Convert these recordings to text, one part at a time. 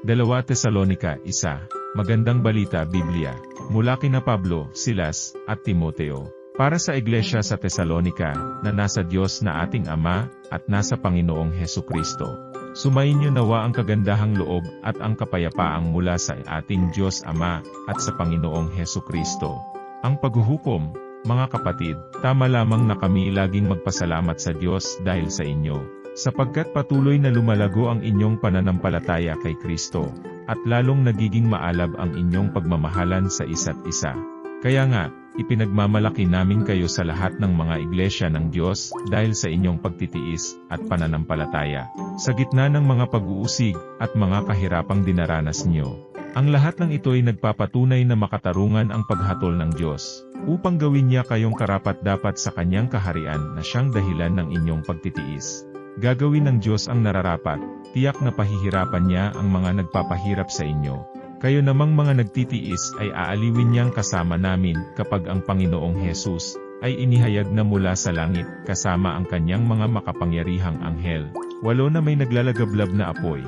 2 Tesalonica 1. Magandang balita Biblia, mula kina Pablo, Silas, at Timoteo, para sa iglesia sa Tesalonica, na nasa Diyos na ating Ama, at nasa Panginoong Hesukristo. Sumayin niyo nawa ang kagandahang loob at ang kapayapaang mula sa ating Diyos Ama, at sa Panginoong Hesukristo. Ang paghuhukom, mga kapatid, tama lamang na kami laging magpasalamat sa Diyos dahil sa inyo, sapagkat patuloy na lumalago ang inyong pananampalataya kay Kristo, at lalong nagiging maalab ang inyong pagmamahalan sa isa't isa. Kaya nga, ipinagmamalaki namin kayo sa lahat ng mga iglesia ng Diyos dahil sa inyong pagtitiis at pananampalataya, sa gitna ng mga pag-uusig at mga kahirapang dinaranas niyo. Ang lahat ng ito ay nagpapatunay na makatarungan ang paghatol ng Diyos, upang gawin niya kayong karapat-dapat sa kanyang kaharian na siyang dahilan ng inyong pagtitiis. Gagawin ng Diyos ang nararapat, tiyak na pahihirapan niya ang mga nagpapahirap sa inyo. Kayo namang mga nagtitiis ay aaliwin niyang kasama namin kapag ang Panginoong Hesus ay inihayag na mula sa langit kasama ang kanyang mga makapangyarihang anghel, 8 na may naglalagablab na apoy.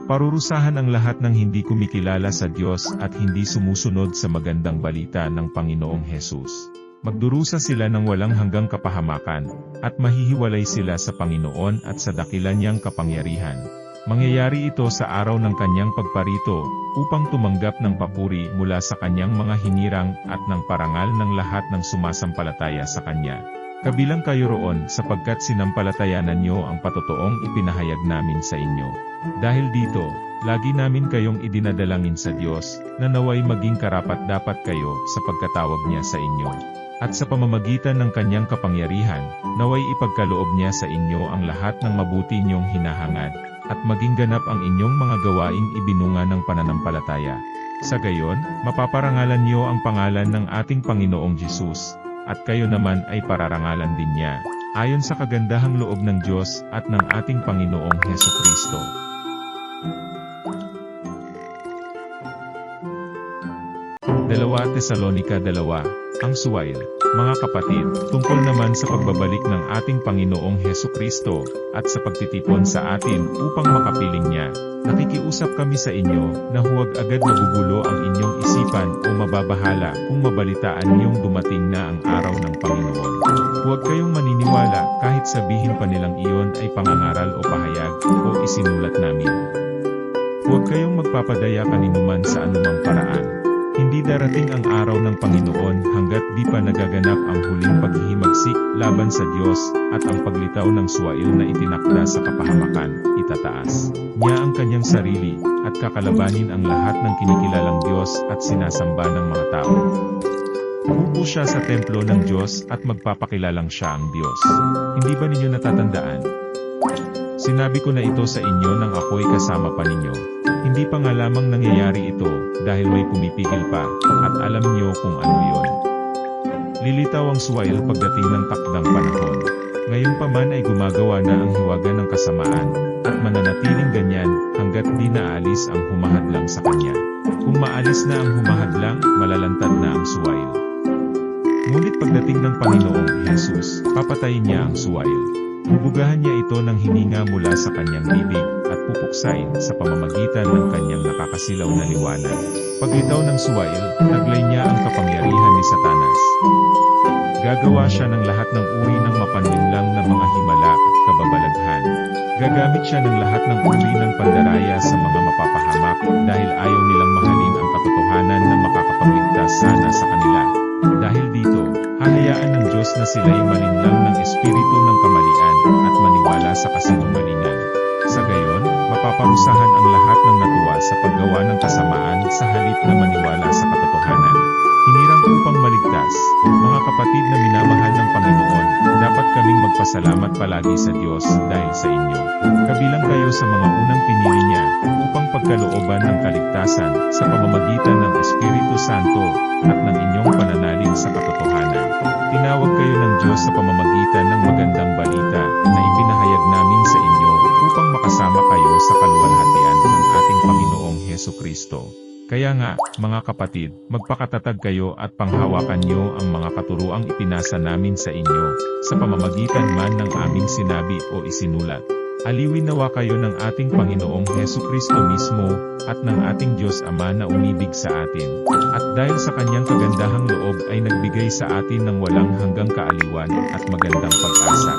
Parurusahan ang lahat ng hindi kumikilala sa Diyos at hindi sumusunod sa magandang balita ng Panginoong Hesus. Magdurusa sila ng walang hanggang kapahamakan, at mahihiwalay sila sa Panginoon at sa dakilan niyang kapangyarihan. Mangyayari ito sa araw ng kanyang pagparito, upang tumanggap ng papuri mula sa kanyang mga hinirang at ng parangal ng lahat ng sumasampalataya sa kanya. Kabilang kayo roon sapagkat sinampalatayanan niyo ang patotoong ipinahayag namin sa inyo. Dahil dito, lagi namin kayong idinadalangin sa Diyos, na naway maging karapat-dapat kayo sa pagkatawag niya sa inyo. At sa pamamagitan ng kanyang kapangyarihan, naway ipagkaloob niya sa inyo ang lahat ng mabuti niyong hinahangad, at maging ganap ang inyong mga gawaing ibinunga ng pananampalataya. Sa gayon, mapaparangalan niyo ang pangalan ng ating Panginoong Hesus, at kayo naman ay pararangalan din niya, ayon sa kagandahang loob ng Diyos at ng ating Panginoong Hesukristo. 2 Tesalonica 2. Ang suwail, mga kapatid, tungkol naman sa pagbabalik ng ating Panginoong Hesukristo, at sa pagtitipon sa atin upang makapiling niya, nakikiusap kami sa inyo, na huwag agad magugulo ang inyong isipan o mababahala kung mabalitaan niyong dumating na ang araw ng Panginoon. Huwag kayong maniniwala kahit sabihin pa nilang iyon ay pangangaral o pahayag, o isinulat namin. Huwag kayong magpapadaya kaninuman sa anumang paraan. Hindi darating ang araw ng Panginoon hanggat di pa nagaganap ang huling paghihimagsik laban sa Diyos, at ang paglitaw ng suwail na itinakda sa kapahamakan, itataas niya ang kanyang sarili, at kakalabanin ang lahat ng kinikilalang Diyos at sinasamba ng mga tao. Uupo siya sa templo ng Diyos at magpapakilalang siya ang Diyos. Hindi ba ninyo natatandaan? Sinabi ko na ito sa inyo nang ako'y kasama pa ninyo. Hindi pa nga lamang nangyayari ito, dahil may pumipigil pa, at alam niyo kung ano yon. Lilitaw ang suwail pagdating ng takdang panahon. Ngayon pa man ay gumagawa na ang hiwaga ng kasamaan, at mananatiling ganyan, hanggat di naalis ang humahadlang sa kanya. Kung maalis na ang humahadlang, malalantad na ang suwail. Ngunit pagdating ng Panginoong Hesus, papatayin niya ang suwail. Bubugahan niya ito ng hininga mula sa kanyang bibig, at pupuksain sa pamamagitan ng kanyang nakakasilaw na liwanag. Paglitaw ng suwail, taglay niya ang kapangyarihan ni Satanas. Gagawa siya ng lahat ng uri ng mapanlinlang na mga himala at kababalaghan. Gagamit siya ng lahat ng uri ng pandaraya sa mga mapapahamak, dahil ayaw nilang mahalin ang katotohanan na makakapagligtas sana sa kanila. Dahil dito, hahayaan ng Diyos na sila'y malinlang ng espiritu ng kamalian, at maniwala sa kasinungalingan. Sa gayon, mapaparusahan ang lahat ng natuwa sa paggawa ng kasamaan sa halip na maniwala sa katotohanan. Hinirang upang maligtas, mga kapatid na minamahal ng Panginoon, dapat kaming magpasalamat palagi sa Diyos dahil sa inyo. Kabilang kayo sa mga unang pinili niya, upang pagkalooban ng kaligtasan sa pamamagitan ng Espiritu Santo, at ng inyong pananalig sa katotohanan. Tinawag kayo ng Diyos sa pamamagitan ng magandang balita na ipinahayag namin sa inyo, upang makasama kayo sa kaluwalhatian ng ating Panginoong Hesukristo. Kaya nga, mga kapatid, magpakatatag kayo at panghawakan niyo ang mga katuruang ipinasa namin sa inyo, sa pamamagitan man ng aming sinabi o isinulat. Aliwin nawa kayo ng ating Panginoong Hesukristo mismo, at ng ating Diyos Ama na umibig sa atin. At dahil sa kanyang kagandahang loob ay nagbigay sa atin ng walang hanggang kaaliwan at magandang pag-asa.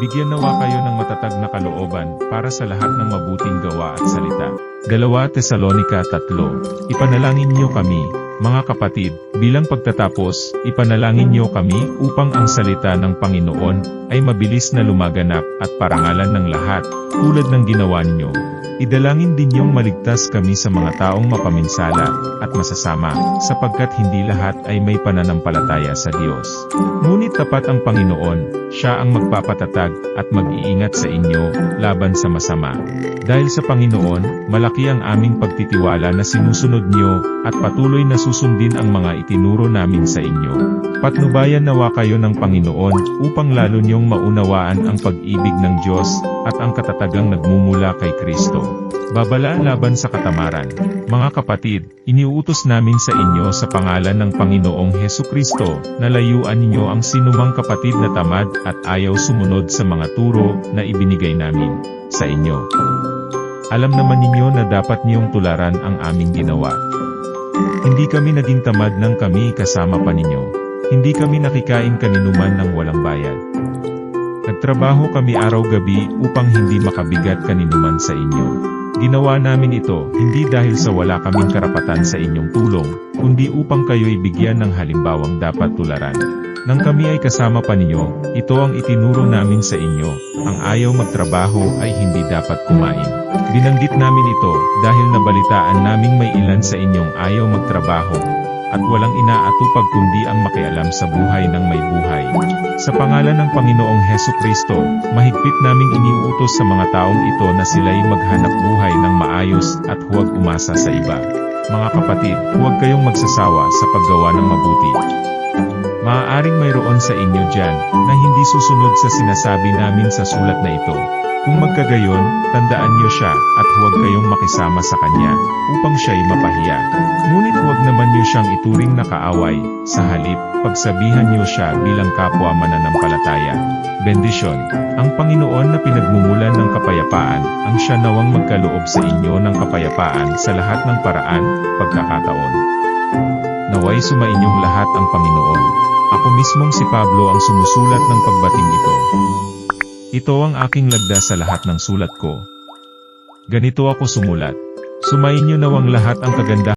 Bigyan nawa kayo ng matatag na kalooban para sa lahat ng mabuting gawa at salita. 2 Tesalonica 3. Ipanalangin niyo kami, mga kapatid, bilang pagtatapos, ipanalangin niyo kami upang ang salita ng Panginoon ay mabilis na lumaganap at parangalan ng lahat, tulad ng ginawa niyo. Idalangin din niyong maligtas kami sa mga taong mapaminsala at masasama, sapagkat hindi lahat ay may pananampalataya sa Diyos. Ngunit tapat ang Panginoon, Siya ang magpapatatag at mag-iingat sa inyo laban sa masama. Dahil sa Panginoon, malaki ang aming pagtitiwala na sinusunod niyo at patuloy na susundin ang mga itinuro namin sa inyo. Patnubayan nawa kayo ng Panginoon upang lalo niyong maunawaan ang pag-ibig ng Diyos at ang katatagang nagmumula kay Kristo. Babalaan laban sa katamaran. Mga kapatid, iniuutos namin sa inyo sa pangalan ng Panginoong Hesukristo na layuan ninyo ang sinumang kapatid na tamad at ayaw sumunod sa mga turo na ibinigay namin sa inyo. Alam naman ninyo na dapat niyong tularan ang aming ginawa. Hindi kami naging tamad nang kami kasama pa ninyo. Hindi kami nakikain kaninuman ng walang bayad. Nagtrabaho kami araw-gabi upang hindi makabigat kaninuman sa inyo. Ginawa namin ito, hindi dahil sa wala kaming karapatan sa inyong tulong, kundi upang kayo'y bigyan ng halimbawang dapat tularan. Nang kami ay kasama pa ninyo, ito ang itinuro namin sa inyo, ang ayaw magtrabaho ay hindi dapat kumain. Binanggit namin ito, dahil nabalitaan naming may ilan sa inyong ayaw magtrabaho, at walang inaatupag kundi ang makialam sa buhay ng may buhay. Sa pangalan ng Panginoong Hesukristo, mahigpit naming iniuutos sa mga taong ito na sila'y maghanap buhay ng maayos at huwag umasa sa iba. Mga kapatid, huwag kayong magsasawa sa paggawa ng mabuti. Maaaring mayroon sa inyo dyan na hindi susunod sa sinasabi namin sa sulat na ito. Kung magkagayon, tandaan niyo siya at huwag kayong makisama sa kanya upang siya'y mapahiya. Ngunit huwag naman niyo siyang ituring na kaaway, sa halip, pagsabihan niyo siya bilang kapwa mananampalataya. Bendisyon. Ang Panginoon na pinagmumulan ng kapayapaan, ang siya nawang magkaloob sa inyo ng kapayapaan sa lahat ng paraan, pagkakataon. Naway sumainyong lahat ang Panginoon. Ako mismong si Pablo ang sumusulat ng pagbating ito. Ito ang aking lagda sa lahat ng sulat ko. Ganito ako sumulat. Sumainyo nawang lahat ang kagandahan